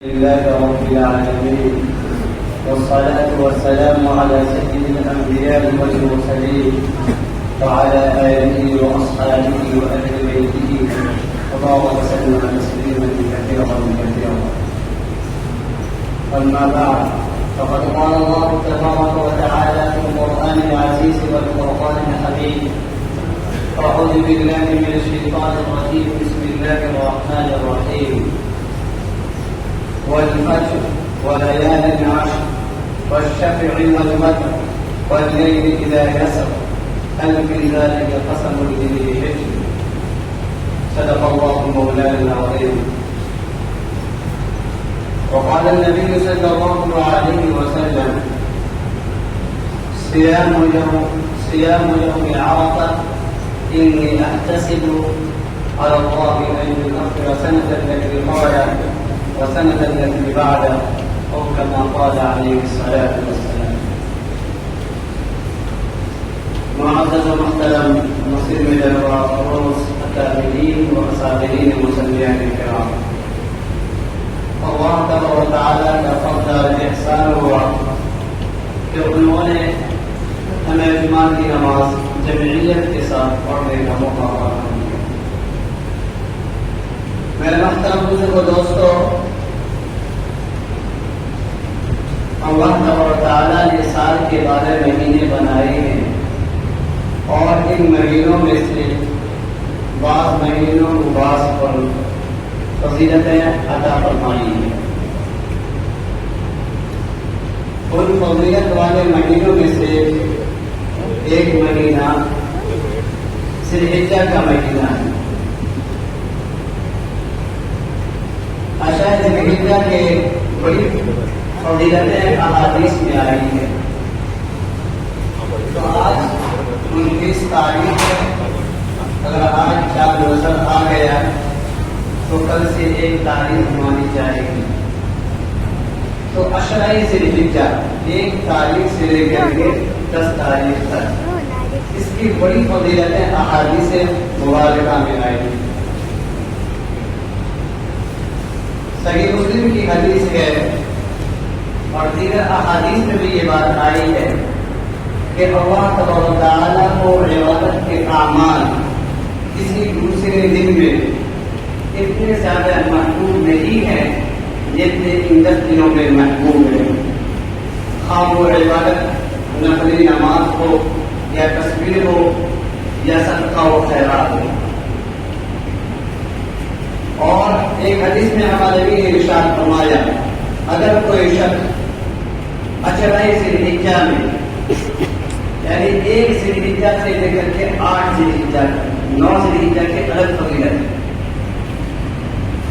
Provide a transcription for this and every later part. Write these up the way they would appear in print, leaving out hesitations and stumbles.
لله رب العالمين والصلاة والسلام على سيد الأنبياء والمرسلين وعلى آله وأصحابه وأهل بيته اللهم وسلم تسليما كثيرا كثيرا. أما بعد فقد قال الله تبارك وتعالى في القرآن العزيز والفرقان الحميد: أعوذ بالله من الشيطان الرجيم، بسم الله الرحمن الرحيم. والفجر وليال العشر والشفع والوتر والليل إذا يسر هل في ذلك قسم لذي حجر. صدق الله مولانا العظيم. وقال النبي صلى الله عليه وسلم: صيام يوم عرفة إني أحتسب على الله أن يكفر سنة التي قبله وسنة التي بعده، أو كما قال عليه الصلاة والسلام. معزز محترم مسلم الرؤوس الكاملين وأساطيرين المسلمين الكرام، اللہ تبارک و تعالیٰ کا فضل اور احسان ہوا کہ انہوں نے ہمیں جمعہ کی نماز جمعیت کے ساتھ پڑھنے کا موقع فراہم کیا. میرے محترم بزرگ و دوستو، اللہ تبارک و تعالیٰ نے سال کے 12 مہینے بنائے ہیں اور ان مہینوں میں سے بعض مہینوں کو بعض پر فضیلتیں عطا فرمائی ہیں. ان فضیلت والے مہینوں میں سے ایک مہینہ ذی الحجہ کا مہینہ ہے. اشہر ذی الحجہ کے بڑی فضیلتیں احادیث میں آئی ہیں. تو آج 29 تاریخ ہے. اگر آج شب روزہ آ گیا تو کل سے 1 تاریخ مانی جائے گی. تو عشرہ ذی الحجہ 1 تاریخ سے لے کر کے 10 تاریخ تک اس کی بڑی فضیلتیں احادیث مبارکہ میں آئی ہیں. صحیح مسلم کی حدیث ہے اور دیگر احادیث میں بھی یہ بات آئی ہے کہ اللہ تبارک و تعالیٰ کو عبادت کے اعمال کسی دوسرے دن میں اتنے زیادہ محبوب نہیں ہیں جتنے ان 10 دنوں میں محبوب ہیں. خواہ وہ عبادت نفلی نماز ہو یا تصویر ہو یا صدقہ و خیرات ہو. اور ایک حدیث میں ہمارے نبی نے ارشاد فرمایا: اگر کوئی شخص عشرہ ذی الحجہ میں یعنی 1 ذی الحجہ سے لے کر کے 8 ذی الحجہ 9 ذی الحجہ کے الگ فضیلت،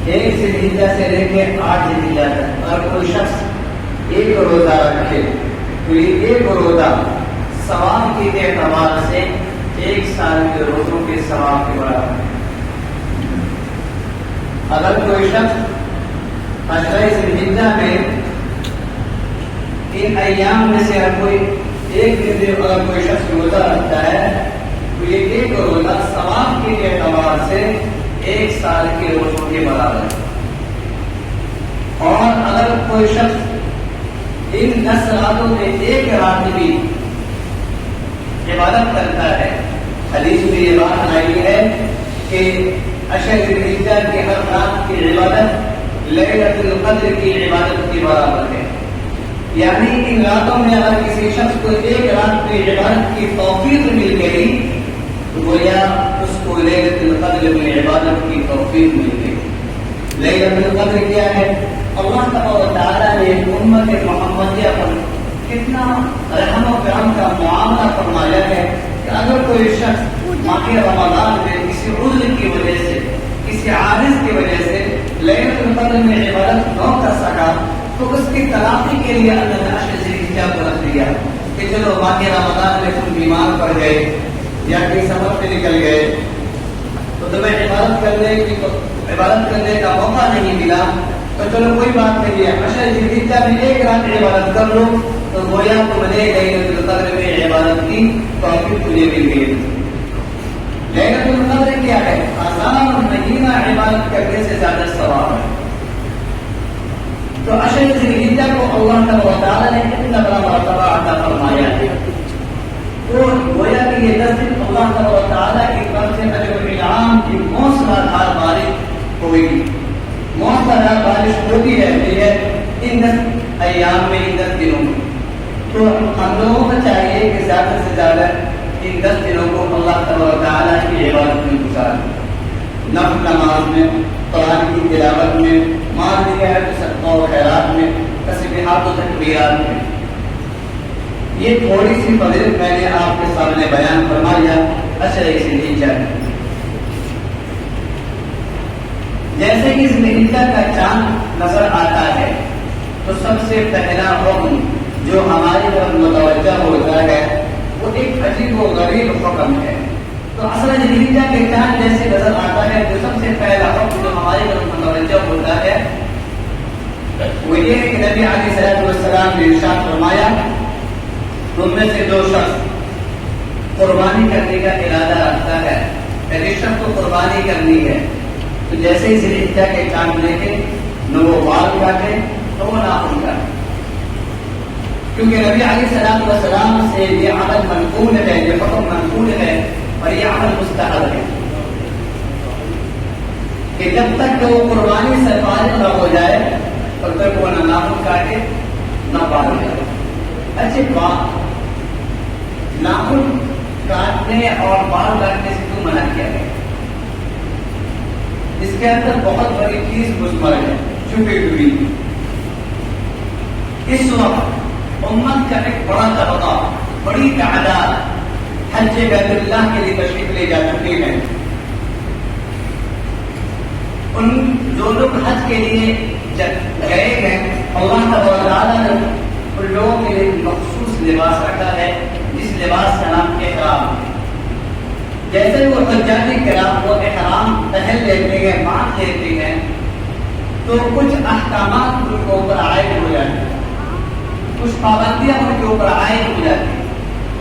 1 ذی الحجہ سے لے کے 8 ذی الحجہ تک اگر کوئی شخص ایک روزہ رکھے تو یہ ایک روزہ ثواب کے اعتبار سے 1 سال کے روزوں کے ثواب کے برابر ہے. اگر کوئی شخص عشرہ ذی الحجہ میں ان ایام میں سے کوئی ایک دن اگر کوئی شخص روزہ رکھتا ہے تو یہ ایک روزہ ثواب کے اعتبار سے 1 سال کے روزوں کے برابر ہے. اور اگر کوئی شخص ان 10 راتوں میں ایک رات بھی عبادت کرتا ہے، حدیث میں یہ بات آئی ہے کہ عشرہ ذی الحجہ کی ہر رات کی عبادت لیلۃ القدر کی عبادت کے برابر ہے. یعنی ان راتوں میں اگر کسی شخص کو ایک رات کی عبادت کی توفیق مل گئی تو گویا اس کو لیلۃ القدر میں عبادت کی توفیق مل گئی. لیلۃ القدر کیا ہے؟ اللہ تبارک و تعالیٰ نے امت محمدیہ پر کتنا رحم و کرم کا معاملہ فرمایا ہے کہ اگر کوئی شخص ماہ رمضان میں کسی عذر کی وجہ سے، کسی عارض کی وجہ سے لیلۃ القدر میں عبادت نہ کر سکا تو اس کی تلافی کے لیے اللہ نے عشرہ ذی الحجہ کو رکھ دیا کہ چلو ماہ رمضان میں تم بیمار پڑ گئے یا کہیں سفر پہ نکل گئے تو تمہیں عبادت کرنے کا موقع نہیں ملا، تو چلو کوئی بات نہیں ہے، عشرہ ذی الحجہ میں 1 رات عبادت کر لو تو گویا تم نے لیلۃ القدر میں عبادت کی توفیق تجھے مل گئی. لیلۃ القدر کیا ہے؟ آسان مہینہ عبادت کرنے سے زیادہ ثواب ہے. تو عشر ذی الحجہ کو اللہ تعالیٰ نے اتنا بڑا مرتبہ عطا فرمایا ہے. تو گویا کہ یہ 10 دن اللہ تعالیٰ کی طرف سے اجر و انعام کی موسلا دھار بارش ہوئی. موسلا دھار بارش ہوتی رہتی ہے ان 10 ایام میں، ان 10 دنوں میں. تو ہم لوگوں کو چاہیے کہ زیادہ سے زیادہ ان 10 دنوں کو اللہ تعالیٰ کی عبادت میں گزاریں. نفل نماز میں، قرآن کی تلاوت میں، مال دیا ہے تو صدقہ و خیرات میں، تسبیحات و تکبیرات میں. یہ تھوڑی سی فضیلت میں نے آپ کے سامنے بیان فرمایا عشر ذی الحجہ. جیسے کہ ذی الحجہ کا چاند نظر آتا ہے تو سب سے پہلا حکم جو ہماری طرف متوجہ ہوتا ہے وہ ایک عجیب و غریب حکم ہے. تو عشر ذی الحجہ کے چاند جیسے نظر آتا ہے تو سب سے پہلا حکم جو ہماری طرف متوجہ ہوتا ہے وہ یہ ہے کہ نبی علیہ السلام نے ارشاد فرمایا تم میں سے جو شخص قربانی کرنے کا ارادہ رکھتا ہے، پہلے شخص کو قربانی کرنی ہے تو جیسے ہی ذی الحجہ کے چاند دیکھے نہ وہ بال کاٹے نہ وہ ناخن کاٹے، کیونکہ نبی علیہ السلام سے یہ عمل منقول ہے، یہ حکم منقول ہے اور یہ عمل مستحب ہے کہ جب تک وہ قربانی سے فارغ نہ ہو جائے تب تک وہ نہ ناخن کاٹے نہ بال کاٹے. اچھے بات ناخن کاٹنے اور بال کاٹنے سے کیوں منع کیا گیا؟ اس کے اندر بہت بڑی چیز مضمر ہے. چھپی ہوئی اس وقت امت کا ایک بڑا طبقہ، بڑی تعداد حج بیت اللہ کے لیے تشریف لے جا چکے ہیں. ان جو لوگ حج کے لیے گئے ہیں اللہ تعالیٰ نے ان لوگوں کے لیے مخصوص لباس رکھا ہے جس لباس کا نام احرام ہے. جیسے وہ حجاج کرام وہ احرام پہن لیتے ہیں، باندھ لیتے ہیں تو کچھ احکامات ان کے اوپر عائد ہو جاتے ہیں، کچھ پابندیاں ان کے اوپر عائد ہو جاتی ہیں.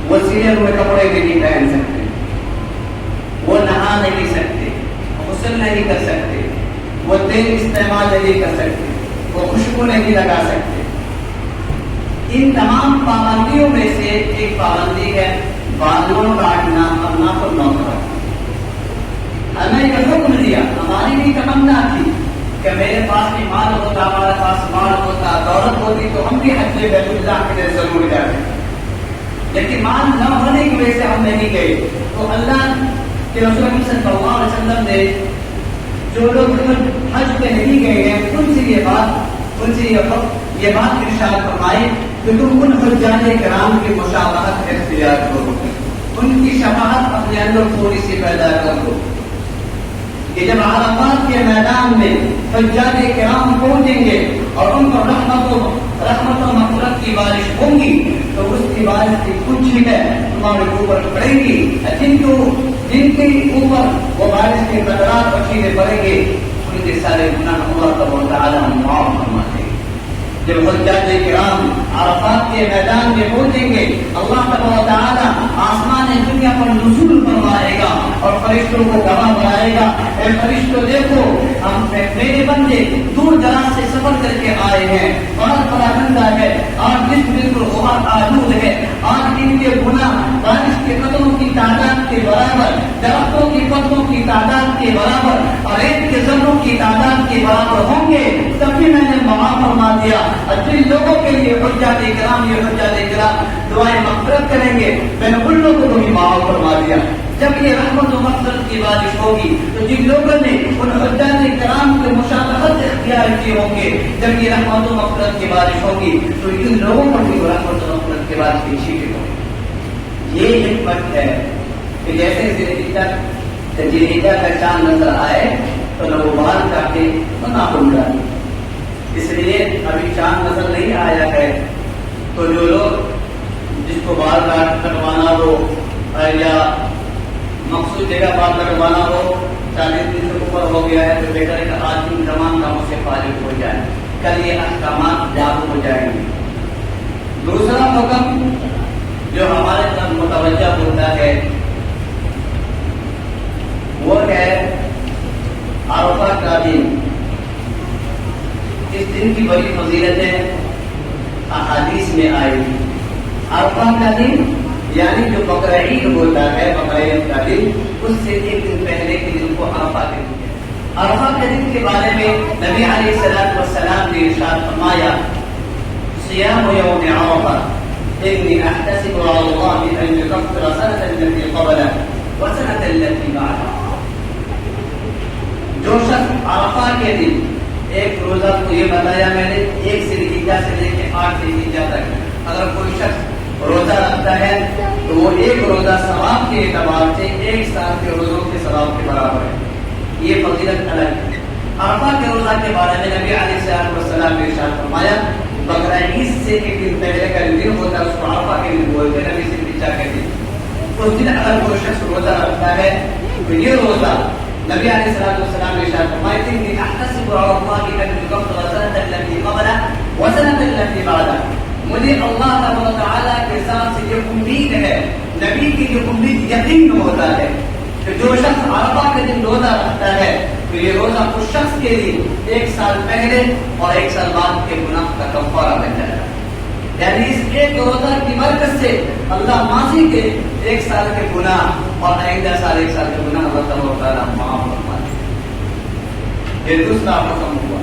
وہ سیدھے ہوئے کپڑے بھی نہیں پہن سکتے، وہ نہا نہیں سکتے، غسل نہیں کر سکتے، وہ تیل استعمال نہیں کر سکتے، وہ خوشبو نہیں لگا سکتے. ان تمام پابندیوں میں سے ایک پابندی ہے بالوں کاٹنا اور ناخن نہ کاٹنا. ہمیں یہ حکم دیا، ہماری بھی تمنا تھی کہ میرے پاس بھی مال ہوتا، ہمارے پاس مال ہوتا، دولت ہوتی تو ہم بھی حج بیت اللہ کے لیے ضرور جاتے، لیکن مال نہ ہونے کی وجہ سے ہم نہیں گئے. تو اللہ کے رسول صلی اللہ علیہ وسلم نے جو لوگ حج پہ نہیں گئے ہیں ان سے یہ بات ارشاد فرمائی کہ تم ان حجاج کرام کی مشابہت اختیار کرو، ان کی شفاعت اپنے اندر تھوڑی سی پیدا کر دو کہ جب عرفات کے میدان میں حجاج کرام پہنچیں گے اور ان پر رحمت و مغفرت کی بارش ہوں گی تو اس کی بارش کی کچھ ہے تمہارے اوپر پڑے گی. جن کے اوپر وہ بارش کے قطرات بچینے پڑیں گے ان کے سارے گناہ اللہ تعالیٰ معاف فرما دیں گے. جب حجاج کرام عرفات کے میدان میں پہنچیں گے اللہ تعالیٰ آسمان دنیا پر نزول فرمائے گا اور فرشتوں کو گواہ بنائے گا، اے فرشتوں دیکھو ہم میرے بندے دور دراز سے سفر کر کے آئے ہیں، بہت بڑا بندہ ہے اور جس بالکل غبار آلود ہے، آج ان کے گناہ بارش کے قطروں کی تعداد کے برابر، درختوں کی پتوں کی تعداد کے برابر اور ریت کے ذروں کی تعداد کے برابر ہوں گے، تب بھی میں نے معاف فرما دیا. اور جن لوگوں کے لیے حجاج کرام دعائیں مغفرت کریں گے میں نے ان لوگوں کو بھی معاف فرما دیا. جب یہ رحمت و مغفرت کی بارش ہوگی تو جن لوگوں نے ان حجاج کرام کے مشابہت اختیار کیے ہوں گے، جب یہ رحمت و مغفرت کی بارش ہوگی تو ان لوگوں پر بھی رحمت و مغفرت کی بارش کی چھینٹیں ہوگی. یہ حکمت ہے کہ جیسے ذی الحجہ کا چاند نظر آئے تو نہ وہ بال کاٹے نہ ناخن کاٹے. اس لیے ابھی چاند نظر نہیں آیا ہے تو جو لوگ جس کو بال کٹوانا ہو یا مخصوص جگہ بال کٹوانا ہو 40 دن سے اوپر ہو گیا ہے تو بہتر ہے کہ آج ان تمام کاموں سے فارغ ہو جائے، کل یہ احکامات لاگو ہو جائیں گے. دوسرا حکم جو ہمارے طرف متوجہ ہوتا ہے وہ ہے عرفہ کا دن. اس دن کی بڑی فضیلتیں احادیث میں آئی. عرفہ کا دن یعنی جو بقرہ عید ہوتا ہے، بقرہ عید کا دن، اس سے ایک دن پہلے کے دن کو عرفہ کے دن ہے. عرفہ کے دن کے بارے میں نبی علیہ الصلوۃ والسلام نے ارشاد فرمایا: صیام یوم عرفہ انی احتسب علی اللہ ان یکفر سنۃ التي قبلہ وسنۃ التي بعدہ. جو شخص عرفہ کے دن ایک روزہ کو یہ بتایا میں نے 1 ذی الحجہ سے لے کے 8 ذی الحجہ تک، اگر کوئی شخص روزہ رکھتا ہے تو وہ ایک روزہ ثواب کے اعتبار سے 1 سال کے روزوں کے ثواب کے برابر ہے. یہ فضیلت الگ ہے. عرفہ کے روزہ کے بارے میں نبی علیہ الصلوۃ والسلام نے ارشاد فرمایا: بقرہ عید سے ایک دن پہلے کا دن ہوتا ہے، اس کو عرفہ کے دن بولتے ہیں، نبی سے الحجہ کے دن. اس دن اگر کوئی شخص روزہ رکھتا ہے تو یہ روزہ نبی علیہ الصلوۃ والسلام نے ارشاد فرمایا: انی احتسب علی اللہ ان یکفر سنۃ التي قبلہ وسنۃ التي بعدہ. مجھے اللہ تبارک و تعالیٰ کے ساتھ سے یہ امید ہے، نبی کی یہ امید یقین ہوتا ہے کہ جو شخص عرفہ کے دن روزہ رکھتا ہے تو یہ روزہ اس شخص کے لیے 1 سال پہلے اور 1 سال بعد کے گناہ کا کفارہ بن جائے گا. یعنی اس ایک روزہ کی برکت سے اللہ ماضی کے 1 سال کے گناہ اور آئندہ سال 1 سال کے گناہ اللہ تبارک و تعالیٰ معاف فرما دے. یہ دوسرا رقم ہوا.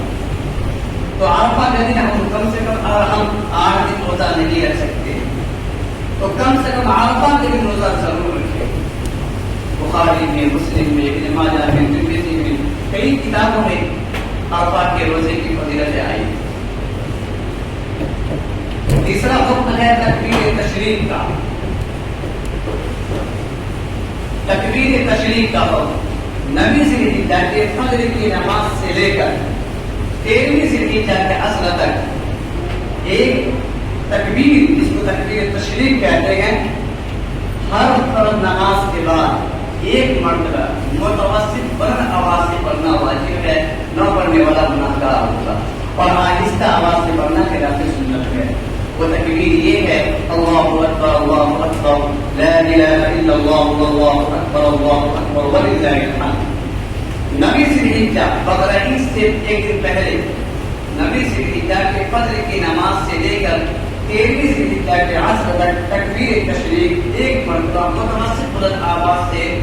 تو عرفہ کے دن ہم کم سے کم اگر ہم 8 دن روزہ نہیں رکھ سکتے تو کم سے کم عرفہ کے دن روزہ ضرور رکھے. بخاری میں، مسلم میں، ابن ماجہ میں، ترمذی میں، کئی کتابوں میں عرفہ کے روزے کی فضیلتیں آئی. تیسرا حکم ہے تکبیر تشریق کا. تکبیر تشریق کا حکم نبی ذی الحجہ کے فجر کی نماز سے لے کر 13ویں ذی الحجہ کے عصر تک ایک تکبیر، جس کو تکبیر تشریق کہتے ہیں، ہر فرض نماز کے بعد 1 مرتبہ متوسط بلند آواز سے پڑھنا واجب ہے. نہ پڑھنے والا گناہگار ہوگا. اور آہستہ آواز سے پڑھنا خلاف سنت ہے. وہ تکبیر یہ ہے: اللہ اکبر اللہ اکبر لا الہ الا اللہ واللہ اکبر اللہ اکبر وللہ الحمد. نبی ذی الحجہ بقرہ عید سے ایک دن پہلے نبی ذی الحجہ کے فجر کی نماز سے لے کر 13ویں ذی الحجہ کے عصر تک تکبیر تشریق 1 مرتبہ متوسط بلند آواز سے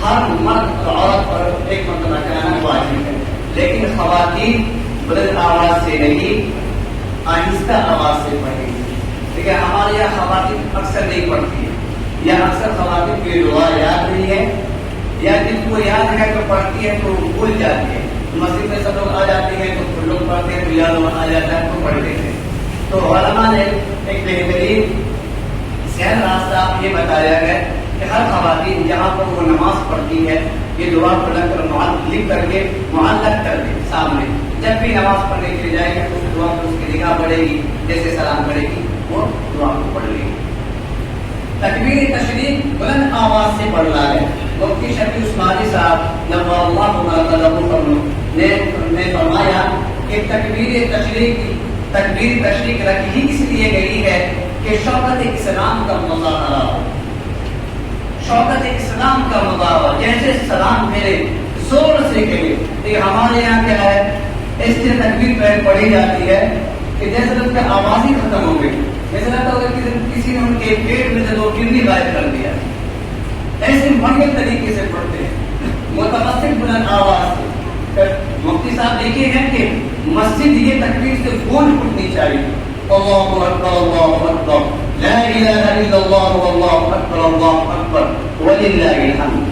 ہر مرد اور عورت پر 1 مرتبہ کرانا واجب ہے. لیکن خواتین بلند آواز سے نہیں، آہستہ آواز سے پڑھیں. دیکھیں ہمارے یہاں خواتین اکثر نہیں پڑھتی ہیں، یا اکثر خواتین کی دعا یاد نہیں ہے، یا جن کو یاد ہے تو پڑھتی ہے تو بھول جاتی ہے. مسجد میں سب لوگ آ جاتے ہیں تو لوگ پڑھتے ہیں تو یاد آ جاتا ہے تو پڑھتے ہیں. تو علماء نے ایک بہترین سہل راستہ یہ بتایا ہے کہ ہر خواتین جہاں پر وہ نماز پڑھتی ہے یہ دعا پڑھ کر لکھ کر کے معلق کر دے سامنے. جب بھی نماز پڑھنے کے لیے جائے گا تو اس دعا کو اس کی نگاہ پڑے گی، جیسے سلام پڑے گی وہ دعا کو پڑھ لے گی. تکبیر تشریق بلند آواز سے پڑھنا ہے. مفتی شفیع عثمانی صاحب نور اللہ مرکزہ نے فرمایا کہ تکبیر تشریق رکھی اس لیے گئی ہے کہ شوکت اسلام کا مظاہرہ ہو. شوکت اسلام کا مظاہرہ، جیسے سلام پھیرے زور سے کرے. لیکن ہمارے یہاں کیا ہے، اس سے تکبیر پڑھی جاتی ہے کہ جیسے لگتا ہے آواز ہی ختم ہو گئی، جیسے لگتا ہوگا کہ کسی نے ان کے پیٹ میں سے 2 کڈنی غائب کر دیا. ایسے منگل طریقے سے پڑھتے ہیں متوسط بلند آواز سے. مفتی صاحب دیکھے ہیں کہ مسجد یہ تکبیر سے گونج اٹھنی چاہیے. اللہ اکبر اللہ اکبر لا الہ الا اللہ واللہ اکبر اللہ اکبر وللہ الحمد.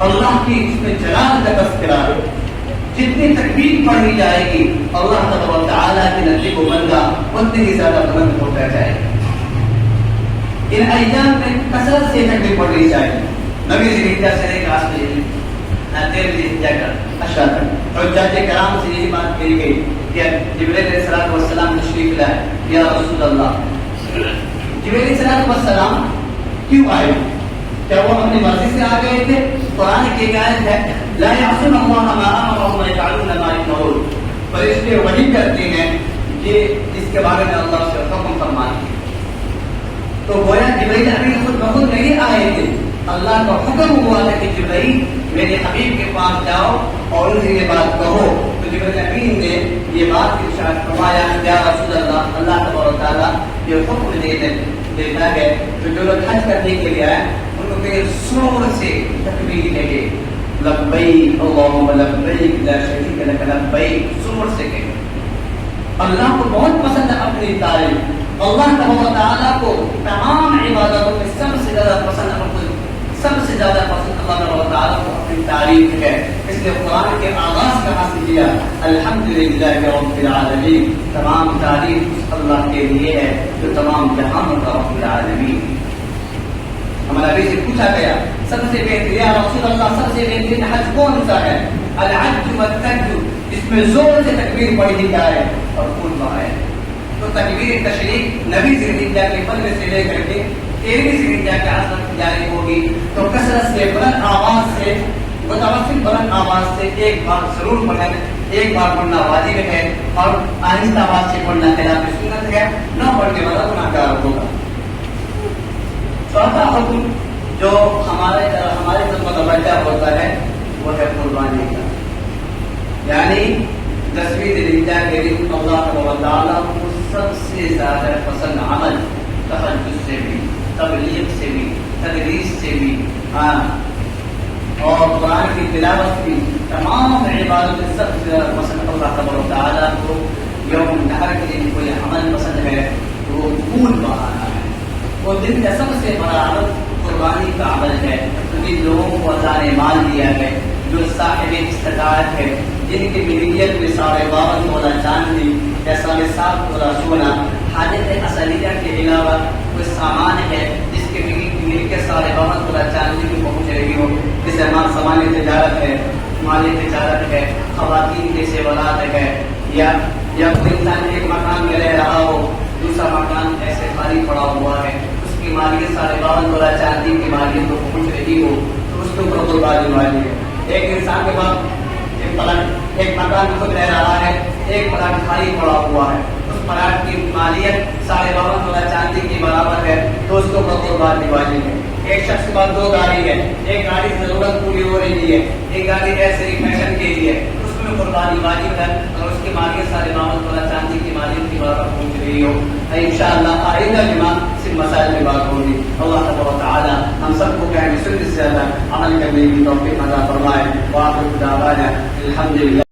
اللہ کی اس میں جلال کا تذکرہ ہے. جتنی تکبیر پڑھی جائے گی اللہ تبارک و تعالیٰ کے نزدیک وہ بندہ اتنی ہی زیادہ بلند ہوتا جائے گا. ان ایام میں کثرت سے تکبیر پڑھنی چاہیے. نبی ذی الحجہ سے لے کر آج تک 13 ذی الحجہ کا عشرہ تک حجاج کرام سے یہی بات کہی گئی کہ جبرائیل علیہ الصلوۃ والسلام تشریف لائے. یا رسول اللہ، جبرائیل علیہ الصلوۃ والسلام کیوں آئے؟ کیا وہ اپنی مرضی سے آ گئے تھے؟ قرآن کی ایک آیت ہے لا یعصون اللہ ما امرهم ویفعلون ما یؤمرون. فرشتے وحی کرتے ہیں کہ اس کے بارے میں اللہ سے حکم فرمائے. تو گویا جبرائیل ابھی خود بخود نہیں آئے تھے، اللہ کا حکم ہوا تھا کہ جبرائیل میرے حبیب کے پاس جاؤ اور ان سے یہ بات کہو. تو جبرائیل امین نے یہ بات ارشاد فرمایا یا رسول اللہ، اللہ تبارک و تعالیٰ یہ حکم دیتا ہے کہ جو لوگ حج کرنے کے لیے آئے ان کو کہ زور سے تکبیر لگے، لبیک اللہم لبیک لا شریک لک لبیک، زور سے کہے۔ اللہ کو بہت پسند ہے اپنی تعریف، اللہ تبارک و تعالیٰ کو تمام عبادتوں میں سب سے زیادہ پسند اللہ تبارک و تعالیٰ کو اپنی تعریف ہے۔ اس لیے قرآن کے آغاز کہاں سے کیا؟ الحمدللہ رب العالمین، تمام تعریف اللہ کے لیے ہے جو تمام جہانوں کا رب العالمین۔ ہمارے نبی سے پوچھا گیا سب سے بہترین یا رسول اللہ سب سے بہترین حج کون سا ہے؟ الحج والتحج، اس میں زور سے تکبیر پڑھی جائے اور خون بہائے۔ تو تکبیر تشریق نبی ذی الحجہ کے پندرہ سے لے کر کے 13ویں ذی الحجہ کے آخر تک جاری ہوگی، تو کثرت سے بلند آواز سے متوسط بلند آواز سے ایک بار ضرور پڑھیں، ایک بار پڑھنا واجب ہے اور آہستہ آواز سے پڑھنا خلاف سنت ہے، نہ پڑھنے والا گناہگار ہوگا۔ چوتھا حکم جو ہمارے متوجہ ہوتا ہے وہ ہے قربانی کا، یعنی 10ویں ذی الحجہ کے دن اللہ تعالیٰ کو سب سے زیادہ پسند عمل تہجد سے بھی، تبلیغ سے بھی، تدریس سے بھی، اور قرآن کی تلاوت بھی، تمام عبادت سب سے زیادہ پسند اللہ تبارک و تعالیٰ کو یوم النحر کے دن کوئی عمل پسند ہے تو وہ خون بہانا ہے۔ وہ دن کا سب سے بڑا عمل قربانی کا عمل ہے، تو جن لوگوں کو اللہ نے مال دیا ہے، جو صاحب استطاعت ہے، جن کی ملکیت میں 52 تولہ چاندی یا 7.5 تولہ سونا، حاجت اصلیہ کے علاوہ کوئی سامان ہے جس کے ملکیت 52 تولہ چاندی کی پہنچ رہی ہو، جیسے سامان تجارت ہے، مالی تجارت ہے، خواتین کے سیولات ہے، یا کوئی انسان ایک مکان میں رہ رہا ہو، دوسرا مکان ایسے خالی پڑا ہوا ہے، اس کی مالیت 52 تولہ چاندی کی مالیت کو پہنچ رہی ہو تو اس کے اوپر قربانی واجب ہے۔ ایک انسان کے پاس ایک مکان خود رہ رہا ہے، ایک پلاٹ خالی پڑا ہوا ہے، اس پلاٹ کی مالیت 52 تولہ چاندی کے برابر ہے تو اس کو قربانی واجب ہے۔ ایک شخص کے پاس 2 گاڑی ہے، ایک گاڑی کی ضرورت پوری ہو رہی ہے، ایک گاڑی ایسے ہی فیشن کے لیے، اس میں قربانی واجب ہے اور اس کی مالیت 52 تولہ چاندی کی مالیت کی برابر پہنچ رہی ہو۔ انشاءاللہ آئندہ جمعہ صرف مسائل میں بات ہوگی۔ اللہ تبارک و تعالی ہم سب کو کہیں سنت سے زیادہ عمل کرنے کی توفیق عطا فرمائے۔ وآخر دعوانا الحمدللہ۔